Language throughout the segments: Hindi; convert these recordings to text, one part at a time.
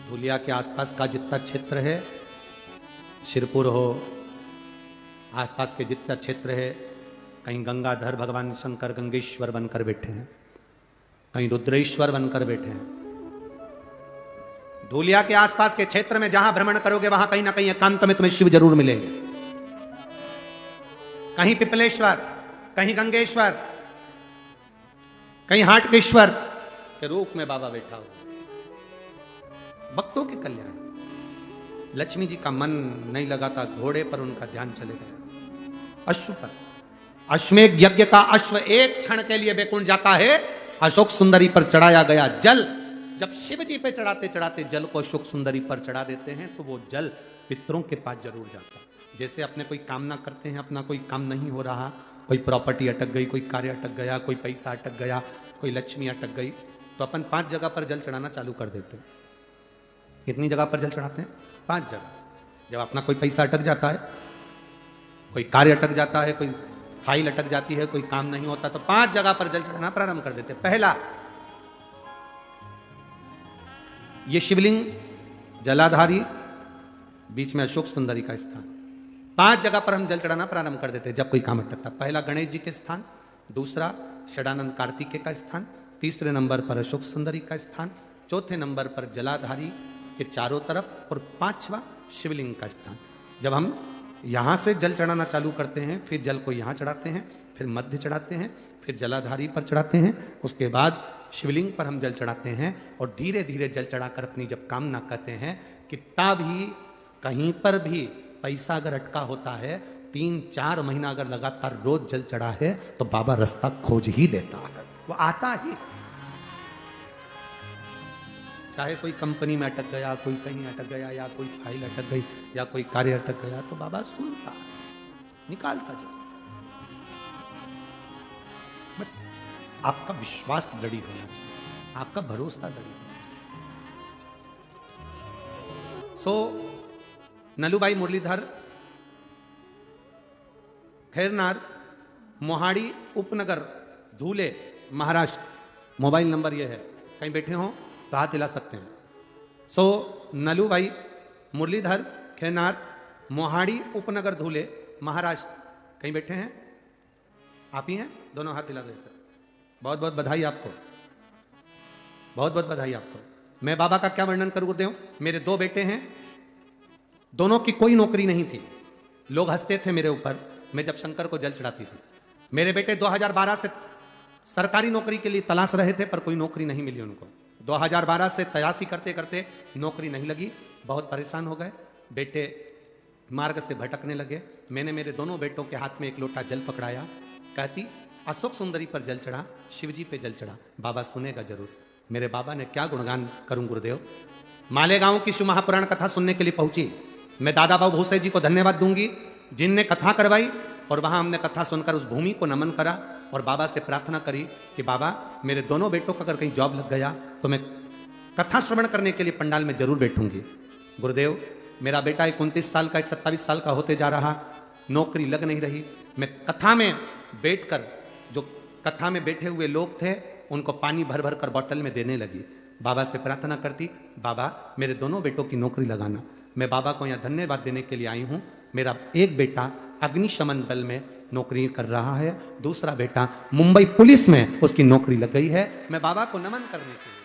धुलिया के आसपास का जितना क्षेत्र है, शिरपुर हो, आसपास के जितना क्षेत्र है, कहीं गंगाधर भगवान शंकर गंगेश्वर बनकर बैठे हैं, कहीं रुद्रेश्वर बनकर बैठे हैं। धुलिया के आसपास के क्षेत्र में जहां भ्रमण करोगे वहां कहीं ना कहीं एकांत में तुम्हें शिव जरूर मिलेंगे। कहीं पिपलेश्वर, कहीं गंगेश्वर, कहीं हाटकेश्वर के रूप में बाबा बैठा हुआ। भक्तों के कल्याण। लक्ष्मी जी का मन नहीं लगा था, घोड़े पर उनका ध्यान चले गया, अश्व पर। अश्वमेध यज्ञ का अश्व एक क्षण के लिए बैकुंठ जाता है। अशोक सुंदरी पर चढ़ाया गया जल, जब शिव जी पे चढ़ाते चढ़ाते जल को अशोक सुंदरी पर चढ़ा देते हैं तो वो जल पितरों के पास जरूर जाता है। जैसे अपने कोई कामना करते हैं, अपना कोई काम नहीं हो रहा, कोई प्रॉपर्टी अटक गई, कोई कार्य अटक गया, कोई पैसा अटक गया, कोई लक्ष्मी अटक गई, तो अपन 5 जगह पर जल चढ़ाना चालू कर देते हैं। कितनी जगह पर जल चढ़ाते हैं? 5 जगह। जब अपना कोई पैसा अटक जाता है, कोई कार्य अटक जाता है, कोई फाइल अटक जाती है, कोई काम नहीं होता, तो 5 जगह पर जल चढ़ाना प्रारंभ कर देते हैं। पहला, ये शिवलिंग जलाधारी, बीच में अशोक सुंदरी का स्थान, 5 जगह पर हम जल चढ़ाना प्रारंभ कर देते हैं जब कोई काम अटकता। पहला गणेश जी के स्थान, दूसरा षडानंद कार्तिकेय का स्थान, तीसरे नंबर पर अशोक सुंदरी का स्थान, चौथे नंबर पर जलाधारी के चारों तरफ, और 5वां शिवलिंग का स्थान। जब हम यहां से जल चढ़ाना चालू करते हैं, फिर जल को यहां चढ़ाते हैं, फिर मध्य चढ़ाते हैं, फिर जलाधारी पर चढ़ाते हैं, उसके बाद शिवलिंग पर हम जल चढ़ाते हैं, और धीरे धीरे जल चढ़ाकर अपनी जब कामना करते हैं, कितना भी कहीं पर भी पैसा अगर अटका होता है, 3-4 महीना अगर लगातार रोज जल चढ़ा है तो बाबा रास्ता खोज ही देता है, वो आता ही। चाहे कोई कंपनी में अटक गया, कोई कहीं अटक गया, या कोई फाइल अटक गई, या कोई कार्य अटक गया, तो बाबा सुनता है, निकालता जाए। बस आपका विश्वास दृढ़ होना चाहिए, आपका भरोसा दृढ़ होना चाहिए। सो नलूबाई मुरलीधर, खैरनार, मोहाड़ी उपनगर, धूले, महाराष्ट्र। मोबाइल नंबर यह है, कहीं बैठे हो तो हाथ हिला सकते हैं। सो नलूबाई मुरलीधर, खैरनार, मोहाड़ी उपनगर, धूले, महाराष्ट्र। कहीं बैठे हैं? आप ही हैं? दोनों हाथ हिला दे सर। बहुत बहुत बधाई आपको, बहुत बहुत बधाई आपको। मैं बाबा का क्या वर्णन करूं गुरुदेव? मेरे 2 बेटे हैं, दोनों की कोई नौकरी नहीं थी। लोग हंसते थे मेरे ऊपर, मैं जब शंकर को जल चढ़ाती थी। मेरे बेटे 2012 से सरकारी नौकरी के लिए तलाश रहे थे, पर कोई नौकरी नहीं मिली उनको। 2012 से तलाशी करते करते नौकरी नहीं लगी, बहुत परेशान हो गए। बेटे मार्ग से भटकने लगे। मैंने मेरे दोनों बेटों के हाथ में एक लोटा जल पकड़ाया, कहती अशोक सुंदरी पर जल चढ़ा, शिवजी पे जल चढ़ा, बाबा सुनेगा जरूर। मेरे बाबा ने क्या गुणगान करूं गुरुदेव। मालेगांव की शिव महापुराण कथा सुनने के लिए पहुंची। मैं दादा बाबू भूसे जी को धन्यवाद दूंगी जिनने कथा करवाई, और वहां हमने कथा सुनकर उस भूमि को नमन करा और बाबा से प्रार्थना करी कि बाबा मेरे दोनों बेटों का अगर कहीं जॉब लग गया तो मैं कथा श्रवण करने के लिए पंडाल में जरूर बैठूंगी। गुरुदेव मेरा बेटा 29 साल का, 27 साल का होते जा रहा, नौकरी लग नहीं रही। मैं कथा में बैठकर, जो कथा में बैठे हुए लोग थे उनको पानी भर भर कर बोतल में देने लगी। बाबा से प्रार्थना करती, बाबा मेरे दोनों बेटों की नौकरी लगाना। मैं बाबा को यहाँ धन्यवाद देने के लिए आई हूँ। मेरा एक बेटा अग्निशमन दल में नौकरी कर रहा है, दूसरा बेटा मुंबई पुलिस में उसकी नौकरी लग गई है। मैं बाबा को नमन करने के लिए।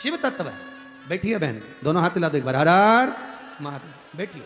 शिव तत्व है। बैठिए बहन, दोनों हाथ हिला दो एक बार, हर हर महादेव। बैठिए।